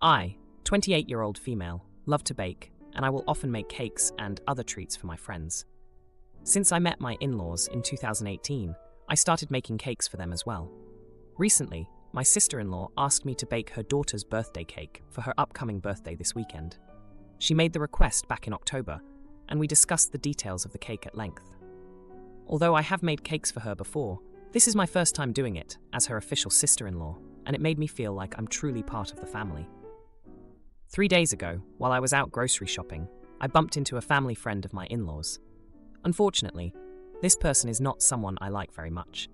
I, 28-year-old female, love to bake, and I will often make cakes and other treats for my friends. Since I met my in-laws in 2018, I started making cakes for them as well. Recently, my sister-in-law asked me to bake her daughter's birthday cake for her upcoming birthday this weekend. She made the request back in October, and we discussed the details of the cake at length. Although I have made cakes for her before, this is my first time doing it as her official sister-in-law, and it made me feel like I'm truly part of the family. 3 days ago, while I was out grocery shopping, I bumped into a family friend of my in-laws. Unfortunately, this person is not someone I like very much.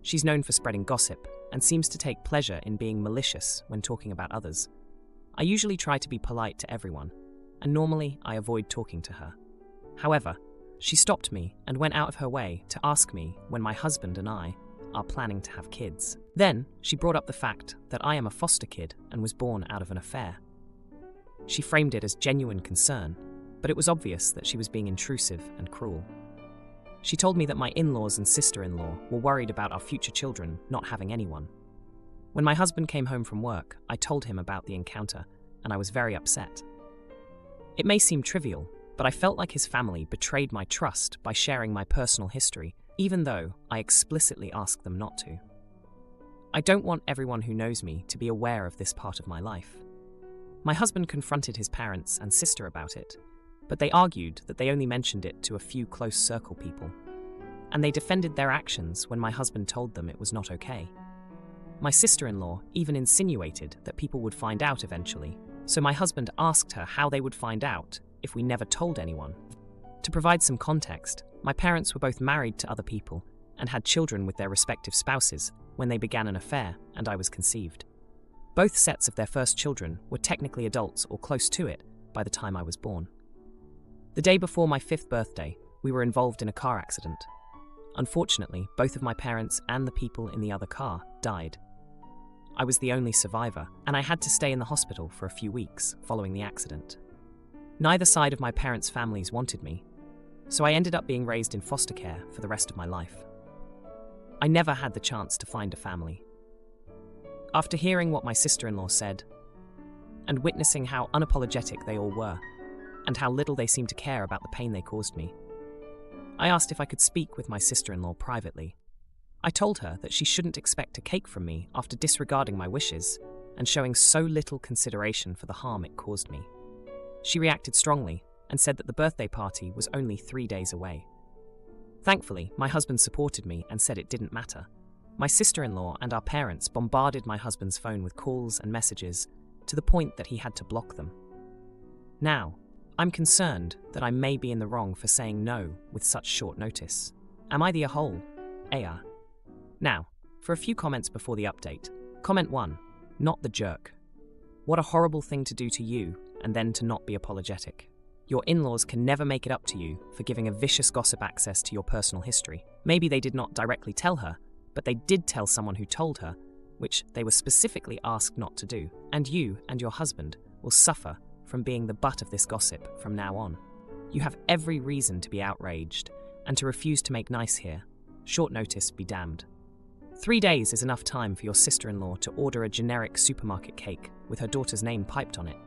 She's known for spreading gossip and seems to take pleasure in being malicious when talking about others. I usually try to be polite to everyone, and normally I avoid talking to her. However, she stopped me and went out of her way to ask me when my husband and I are planning to have kids. Then, she brought up the fact that I am a foster kid and was born out of an affair. She framed it as genuine concern, but it was obvious that she was being intrusive and cruel. She told me that my in-laws and sister-in-law were worried about our future children not having anyone. When my husband came home from work, I told him about the encounter, and I was very upset. It may seem trivial, but I felt like his family betrayed my trust by sharing my personal history, even though I explicitly asked them not to. I don't want everyone who knows me to be aware of this part of my life. My husband confronted his parents and sister about it, but they argued that they only mentioned it to a few close circle people, and they defended their actions when my husband told them it was not okay. My sister-in-law even insinuated that people would find out eventually, so my husband asked her how they would find out if we never told anyone. To provide some context, my parents were both married to other people and had children with their respective spouses when they began an affair and I was conceived. Both sets of their first children were technically adults or close to it by the time I was born. The day before my 5th birthday, we were involved in a car accident. Unfortunately, both of my parents and the people in the other car died. I was the only survivor, and I had to stay in the hospital for a few weeks following the accident. Neither side of my parents' families wanted me, so I ended up being raised in foster care for the rest of my life. I never had the chance to find a family. After hearing what my sister-in-law said, and witnessing how unapologetic they all were, and how little they seemed to care about the pain they caused me, I asked if I could speak with my sister-in-law privately. I told her that she shouldn't expect a cake from me after disregarding my wishes and showing so little consideration for the harm it caused me. She reacted strongly and said that the birthday party was only 3 days away. Thankfully, my husband supported me and said it didn't matter. My sister-in-law and our parents bombarded my husband's phone with calls and messages to the point that he had to block them. Now, I'm concerned that I may be in the wrong for saying no with such short notice. Am I the a-hole? AR. Now, for a few comments before the update. Comment 1. Not the jerk. What a horrible thing to do to you and then to not be apologetic. Your in-laws can never make it up to you for giving a vicious gossip access to your personal history. Maybe they did not directly tell her, but they did tell someone who told her, which they were specifically asked not to do, and you and your husband will suffer from being the butt of this gossip from now on. You have every reason to be outraged and to refuse to make nice here. Short notice be damned. 3 days is enough time for your sister-in-law to order a generic supermarket cake with her daughter's name piped on it.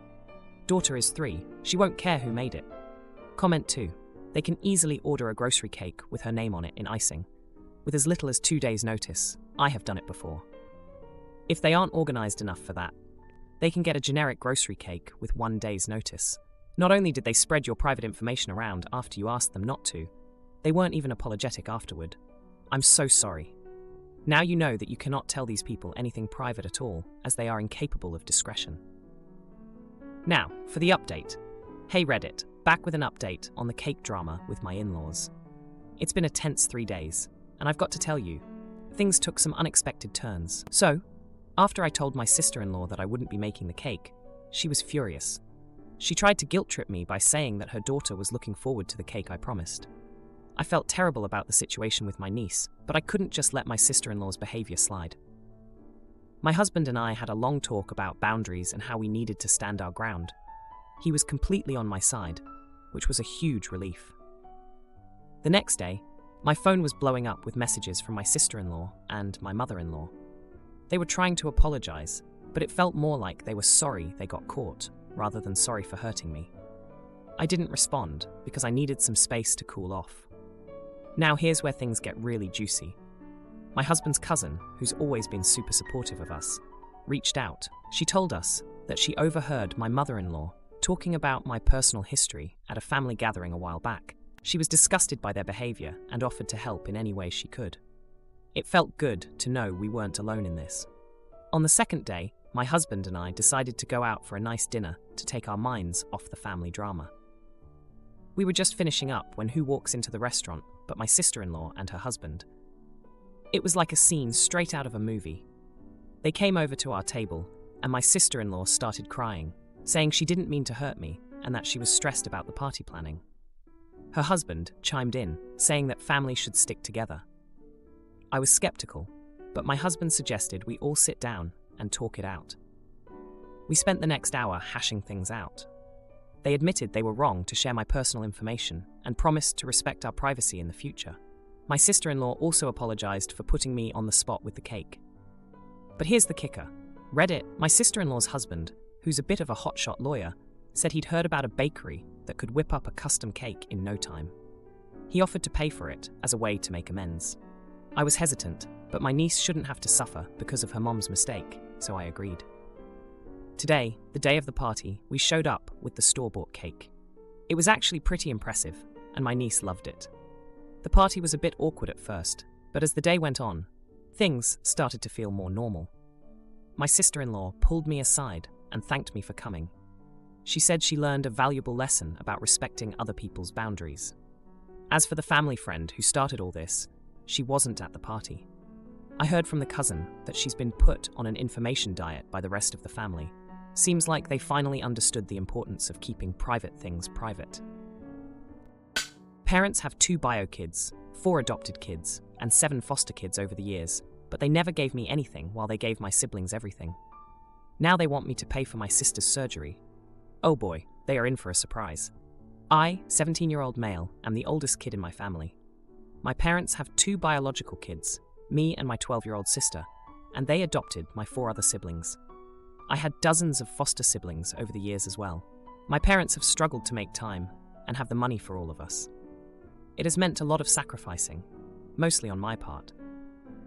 Daughter is 3, she won't care who made it. Comment 2. They can easily order a grocery cake with her name on it in icing, with as little as 2 days' notice. I have done it before. If they aren't organised enough for that, they can get a generic grocery cake with 1 day's notice. Not only did they spread your private information around after you asked them not to, they weren't even apologetic afterward. I'm so sorry. Now you know that you cannot tell these people anything private at all, as they are incapable of discretion. Now, for the update. Hey Reddit, back with an update on the cake drama with my in-laws. It's been a tense 3 days, and I've got to tell you, things took some unexpected turns. So, after I told my sister-in-law that I wouldn't be making the cake, she was furious. She tried to guilt-trip me by saying that her daughter was looking forward to the cake I promised. I felt terrible about the situation with my niece, but I couldn't just let my sister-in-law's behavior slide. My husband and I had a long talk about boundaries and how we needed to stand our ground. He was completely on my side, which was a huge relief. The next day, my phone was blowing up with messages from my sister-in-law and my mother-in-law. They were trying to apologize, but it felt more like they were sorry they got caught rather than sorry for hurting me. I didn't respond because I needed some space to cool off. Now here's where things get really juicy. My husband's cousin, who's always been super supportive of us, reached out. She told us that she overheard my mother-in-law talking about my personal history at a family gathering a while back. She was disgusted by their behavior and offered to help in any way she could. It felt good to know we weren't alone in this. On the second day, my husband and I decided to go out for a nice dinner to take our minds off the family drama. We were just finishing up when who walks into the restaurant but my sister-in-law and her husband. It was like a scene straight out of a movie. They came over to our table, and my sister-in-law started crying, saying she didn't mean to hurt me and that she was stressed about the party planning. Her husband chimed in, saying that family should stick together. I was skeptical, but my husband suggested we all sit down and talk it out. We spent the next hour hashing things out. They admitted they were wrong to share my personal information and promised to respect our privacy in the future. My sister-in-law also apologized for putting me on the spot with the cake. But here's the kicker. Reddit, my sister-in-law's husband, who's a bit of a hotshot lawyer, said he'd heard about a bakery that could whip up a custom cake in no time. He offered to pay for it as a way to make amends. I was hesitant, but my niece shouldn't have to suffer because of her mom's mistake, so I agreed. Today, the day of the party, we showed up with the store-bought cake. It was actually pretty impressive, and my niece loved it. The party was a bit awkward at first, but as the day went on, things started to feel more normal. My sister-in-law pulled me aside and thanked me for coming. She said she learned a valuable lesson about respecting other people's boundaries. As for the family friend who started all this, she wasn't at the party. I heard from the cousin that she's been put on an information diet by the rest of the family. Seems like they finally understood the importance of keeping private things private. Parents have 2 bio kids, 4 adopted kids, and 7 foster kids over the years, but they never gave me anything while they gave my siblings everything. Now they want me to pay for my sister's surgery. Oh boy, they are in for a surprise. I, 17-year-old male, am the oldest kid in my family. My parents have 2 biological kids, me and my 12-year-old sister, and they adopted my 4 other siblings. I had dozens of foster siblings over the years as well. My parents have struggled to make time and have the money for all of us. It has meant a lot of sacrificing, mostly on my part.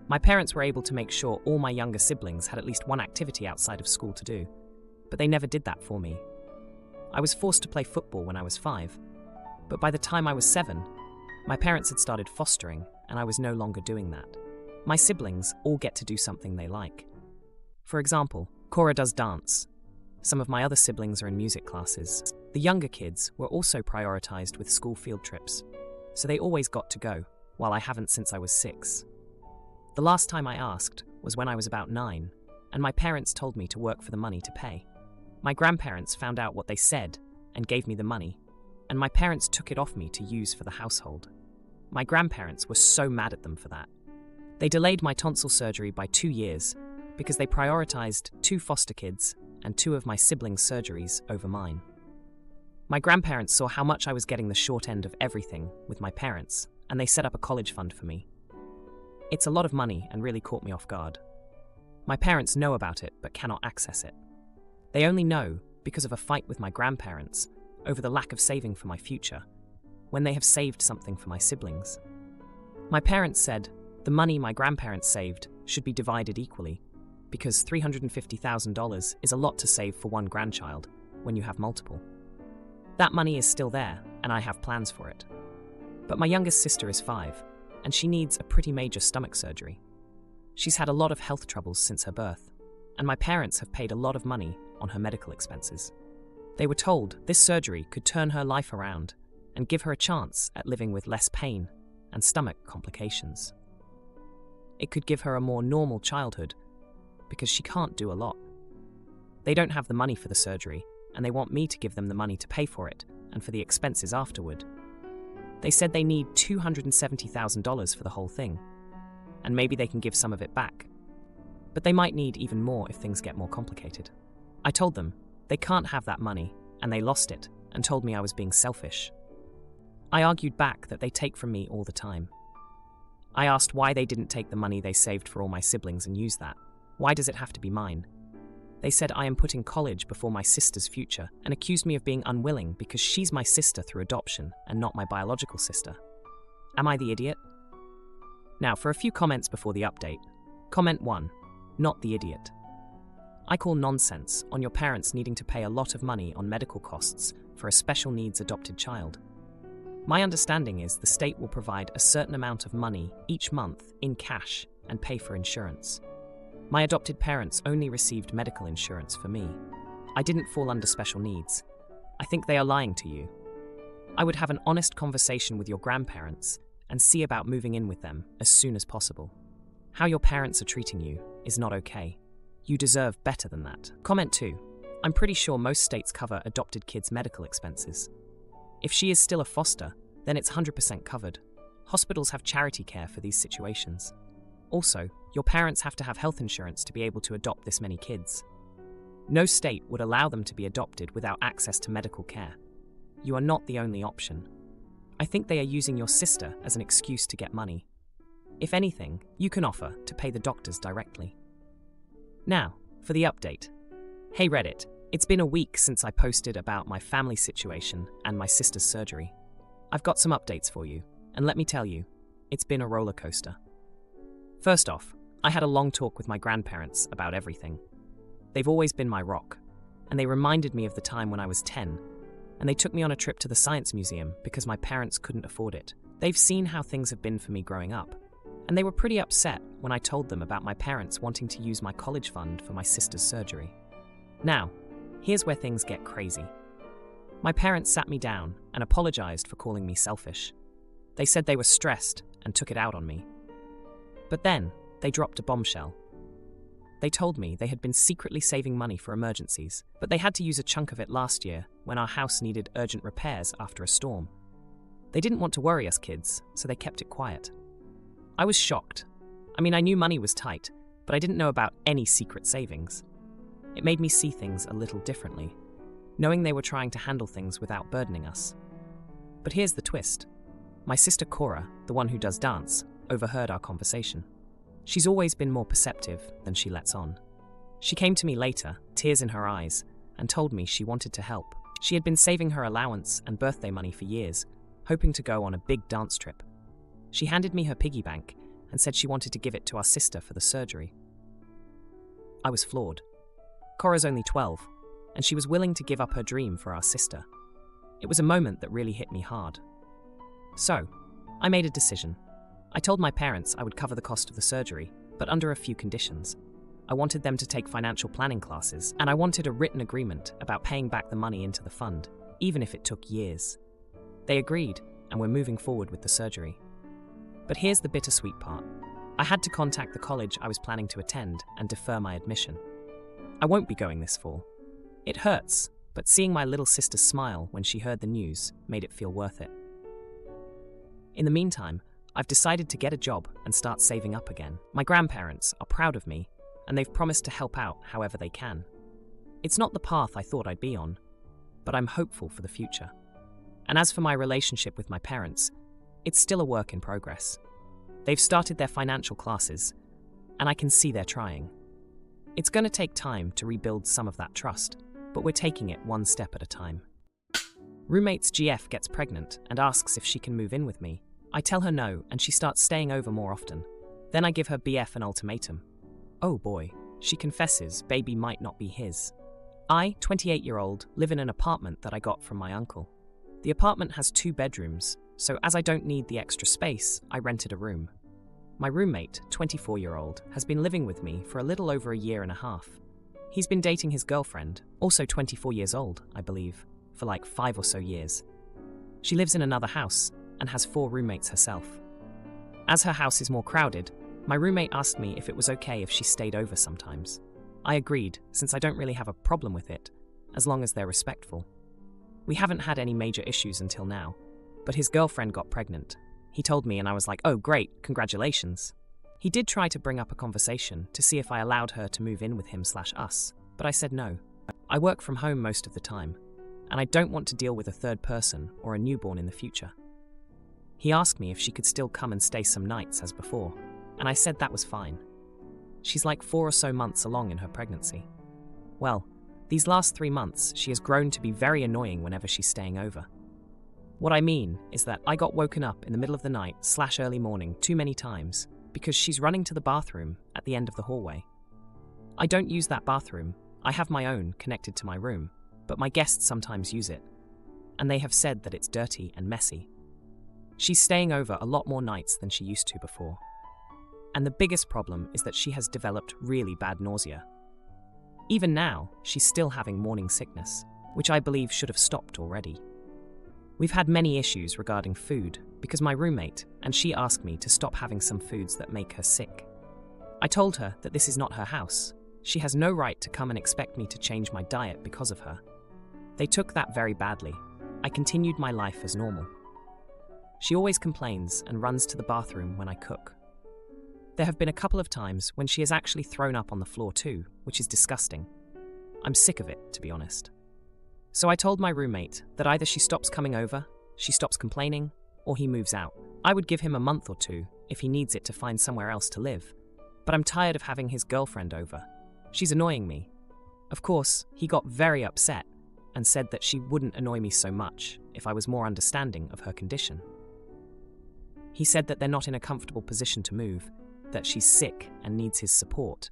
My parents were able to make sure all my younger siblings had at least one activity outside of school to do, but they never did that for me. I was forced to play football when I was 5, but by the time I was 7, my parents had started fostering and I was no longer doing that. My siblings all get to do something they like. For example, Cora does dance. Some of my other siblings are in music classes. The younger kids were also prioritized with school field trips, so they always got to go, while I haven't since I was 6. The last time I asked was when I was about 9, and my parents told me to work for the money to pay. My grandparents found out what they said and gave me the money, and my parents took it off me to use for the household. My grandparents were so mad at them for that. They delayed my tonsil surgery by 2 years because they prioritized 2 foster kids and 2 of my siblings' surgeries over mine. My grandparents saw how much I was getting the short end of everything with my parents, and they set up a college fund for me. It's a lot of money and really caught me off guard. My parents know about it but cannot access it. They only know because of a fight with my grandparents over the lack of saving for my future, when they have saved something for my siblings. My parents said the money my grandparents saved should be divided equally, because $350,000 is a lot to save for one grandchild when you have multiple. That money is still there, and I have plans for it. But my youngest sister is 5, and she needs a pretty major stomach surgery. She's had a lot of health troubles since her birth, and my parents have paid a lot of money on her medical expenses. They were told this surgery could turn her life around and give her a chance at living with less pain and stomach complications. It could give her a more normal childhood, because she can't do a lot. They don't have the money for the surgery, and they want me to give them the money to pay for it and for the expenses afterward. They said they need $270,000 for the whole thing, and maybe they can give some of it back. But they might need even more if things get more complicated. I told them they can't have that money, and they lost it, and told me I was being selfish. I argued back that they take from me all the time. I asked why they didn't take the money they saved for all my siblings and use that. Why does it have to be mine? They said I am putting college before my sister's future and accused me of being unwilling because she's my sister through adoption and not my biological sister. Am I the idiot? Now, for a few comments before the update. Comment 1. Not the idiot. I call nonsense on your parents needing to pay a lot of money on medical costs for a special needs adopted child. My understanding is the state will provide a certain amount of money each month in cash and pay for insurance. My adopted parents only received medical insurance for me. I didn't fall under special needs. I think they are lying to you. I would have an honest conversation with your grandparents and see about moving in with them as soon as possible. How your parents are treating you is not okay. You deserve better than that. Comment 2. I'm pretty sure most states cover adopted kids' medical expenses. If she is still a foster, then it's 100% covered. Hospitals have charity care for these situations. Also, your parents have to have health insurance to be able to adopt this many kids. No state would allow them to be adopted without access to medical care. You are not the only option. I think they are using your sister as an excuse to get money. If anything, you can offer to pay the doctors directly. Now, for the update. Hey Reddit, it's been a week since I posted about my family situation and my sister's surgery. I've got some updates for you, and let me tell you, it's been a roller coaster. First off, I had a long talk with my grandparents about everything. They've always been my rock, and they reminded me of the time when I was 10, and they took me on a trip to the Science Museum because my parents couldn't afford it. They've seen how things have been for me growing up, and they were pretty upset when I told them about my parents wanting to use my college fund for my sister's surgery. Now, here's where things get crazy. My parents sat me down and apologized for calling me selfish. They said they were stressed and took it out on me. But then, they dropped a bombshell. They told me they had been secretly saving money for emergencies, but they had to use a chunk of it last year when our house needed urgent repairs after a storm. They didn't want to worry us kids, so they kept it quiet. I was shocked. I mean, I knew money was tight, but I didn't know about any secret savings. It made me see things a little differently, knowing they were trying to handle things without burdening us. But here's the twist. My sister Cora, the one who does dance, overheard our conversation. She's always been more perceptive than she lets on. She came to me later, tears in her eyes, and told me she wanted to help. She had been saving her allowance and birthday money for years, hoping to go on a big dance trip. She handed me her piggy bank and said she wanted to give it to our sister for the surgery. I was floored. Cora's only 12, and she was willing to give up her dream for our sister. It was a moment that really hit me hard. So, I made a decision. I told my parents I would cover the cost of the surgery, but under a few conditions. I wanted them to take financial planning classes, and I wanted a written agreement about paying back the money into the fund, even if it took years. They agreed, and we're moving forward with the surgery. But here's the bittersweet part. I had to contact the college I was planning to attend and defer my admission. I won't be going this fall. It hurts, but seeing my little sister smile when she heard the news made it feel worth it. In the meantime, I've decided to get a job and start saving up again. My grandparents are proud of me, and they've promised to help out however they can. It's not the path I thought I'd be on, but I'm hopeful for the future. And as for my relationship with my parents, it's still a work in progress. They've started their financial classes, and I can see they're trying. It's going to take time to rebuild some of that trust, but we're taking it one step at a time. Roommate's GF gets pregnant and asks if she can move in with me. I tell her no, and she starts staying over more often. Then I give her BF an ultimatum. Oh boy, she confesses baby might not be his. I, 28-year-old, live in an apartment that I got from my uncle. The apartment has 2 bedrooms, so as I don't need the extra space, I rented a room. My roommate, 24-year-old, has been living with me for a little over a year and a half. He's been dating his girlfriend, also 24 years old, I believe, for like 5 or so years. She lives in another house and has 4 roommates herself. As her house is more crowded, my roommate asked me if it was okay if she stayed over sometimes. I agreed, since I don't really have a problem with it, as long as they're respectful. We haven't had any major issues until now, but his girlfriend got pregnant. He told me and I was like, oh great, congratulations. He did try to bring up a conversation to see if I allowed her to move in with him/us, but I said no. I work from home most of the time, and I don't want to deal with a third person or a newborn in the future. He asked me if she could still come and stay some nights as before, and I said that was fine. She's like 4 or so months along in her pregnancy. Well, these last 3 months, she has grown to be very annoying whenever she's staying over. What I mean is that I got woken up in the middle of the night/early morning too many times because she's running to the bathroom at the end of the hallway. I don't use that bathroom. I have my own connected to my room, but my guests sometimes use it, and they have said that it's dirty and messy. She's staying over a lot more nights than she used to before. And the biggest problem is that she has developed really bad nausea. Even now, she's still having morning sickness, which I believe should have stopped already. We've had many issues regarding food because my roommate and she asked me to stop having some foods that make her sick. I told her that this is not her house. She has no right to come and expect me to change my diet because of her. They took that very badly. I continued my life as normal. She always complains and runs to the bathroom when I cook. There have been a couple of times when she has actually thrown up on the floor too, which is disgusting. I'm sick of it, to be honest. So I told my roommate that either she stops coming over, she stops complaining, or he moves out. I would give him a month or 2 if he needs it to find somewhere else to live. But I'm tired of having his girlfriend over. She's annoying me. Of course, he got very upset and said that she wouldn't annoy me so much if I was more understanding of her condition. He said that they're not in a comfortable position to move, that she's sick and needs his support,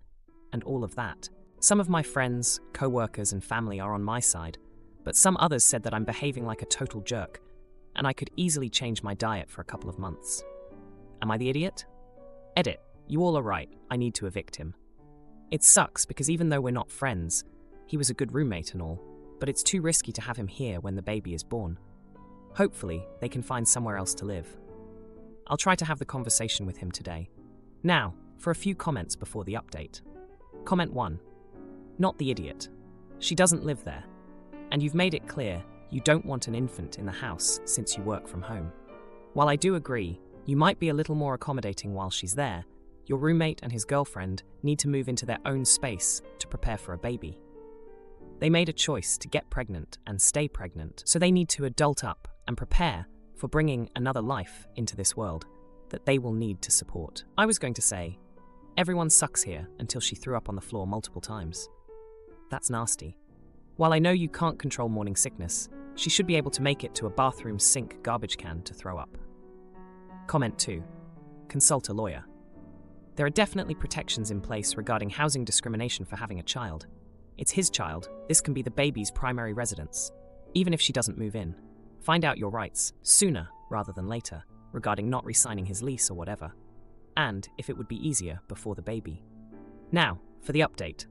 and all of that. Some of my friends, co-workers, and family are on my side, but some others said that I'm behaving like a total jerk, and I could easily change my diet for a couple of months. Am I the idiot? Edit. You all are right. I need to evict him. It sucks because even though we're not friends, he was a good roommate and all, but it's too risky to have him here when the baby is born. Hopefully, they can find somewhere else to live. I'll try to have the conversation with him today. Now, for a few comments before the update. Comment 1. Not the idiot. She doesn't live there. And you've made it clear you don't want an infant in the house since you work from home. While I do agree, you might be a little more accommodating while she's there, your roommate and his girlfriend need to move into their own space to prepare for a baby. They made a choice to get pregnant and stay pregnant, so they need to adult up and prepare for bringing another life into this world that they will need to support. I was going to say, everyone sucks here until she threw up on the floor multiple times. That's nasty. While I know you can't control morning sickness, she should be able to make it to a bathroom sink garbage can to throw up. Comment 2. Consult a lawyer. There are definitely protections in place regarding housing discrimination for having a child. It's his child. This can be the baby's primary residence. Even if she doesn't move in, find out your rights sooner rather than later regarding not re-signing his lease or whatever, and if it would be easier before the baby. Now, for the update.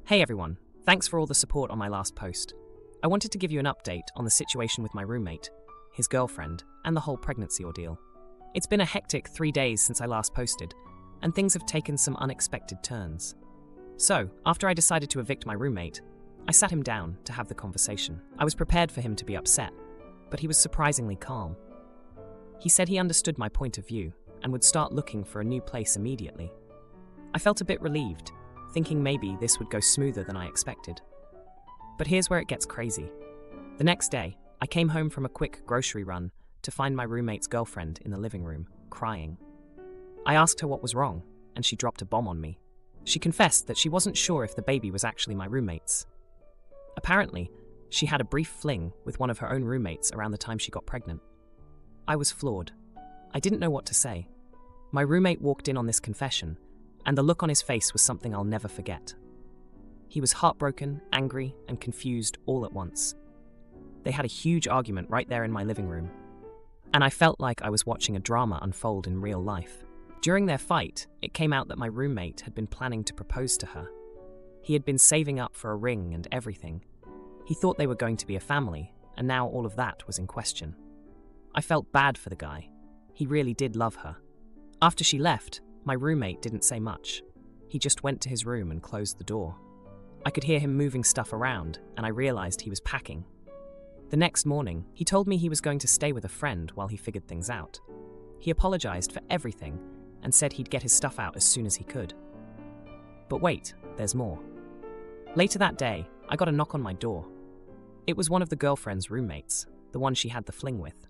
Hey everyone, thanks for all the support on my last post. I wanted to give you an update on the situation with my roommate, his girlfriend, and the whole pregnancy ordeal. It's been a hectic 3 days since I last posted, and things have taken some unexpected turns. So, after I decided to evict my roommate, I sat him down to have the conversation. I was prepared for him to be upset, but he was surprisingly calm. He said he understood my point of view and would start looking for a new place immediately. I felt a bit relieved, thinking maybe this would go smoother than I expected. But here's where it gets crazy. The next day, I came home from a quick grocery run to find my roommate's girlfriend in the living room, crying. I asked her what was wrong, and she dropped a bomb on me. She confessed that she wasn't sure if the baby was actually my roommate's. Apparently, she had a brief fling with one of her own roommates around the time she got pregnant. I was floored. I didn't know what to say. My roommate walked in on this confession, and the look on his face was something I'll never forget. He was heartbroken, angry, and confused all at once. They had a huge argument right there in my living room, and I felt like I was watching a drama unfold in real life. During their fight, it came out that my roommate had been planning to propose to her. He had been saving up for a ring and everything. He thought they were going to be a family, and now all of that was in question. I felt bad for the guy. He really did love her. After she left, my roommate didn't say much. He just went to his room and closed the door. I could hear him moving stuff around, and I realized he was packing. The next morning, he told me he was going to stay with a friend while he figured things out. He apologized for everything and said he'd get his stuff out as soon as he could. But wait, there's more. Later that day, I got a knock on my door. It was one of the girlfriend's roommates, the one she had the fling with.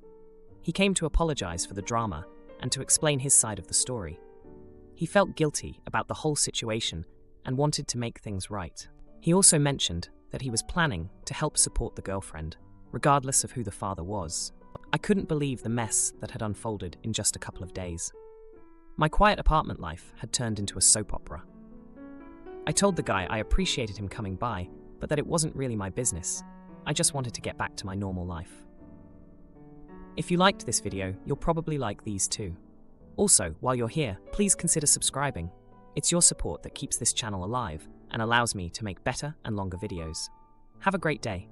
He came to apologize for the drama and to explain his side of the story. He felt guilty about the whole situation and wanted to make things right. He also mentioned that he was planning to help support the girlfriend, regardless of who the father was. I couldn't believe the mess that had unfolded in just a couple of days. My quiet apartment life had turned into a soap opera. I told the guy I appreciated him coming by, but that it wasn't really my business. I just wanted to get back to my normal life. If you liked this video, you'll probably like these too. Also, while you're here, please consider subscribing. It's your support that keeps this channel alive and allows me to make better and longer videos. Have a great day.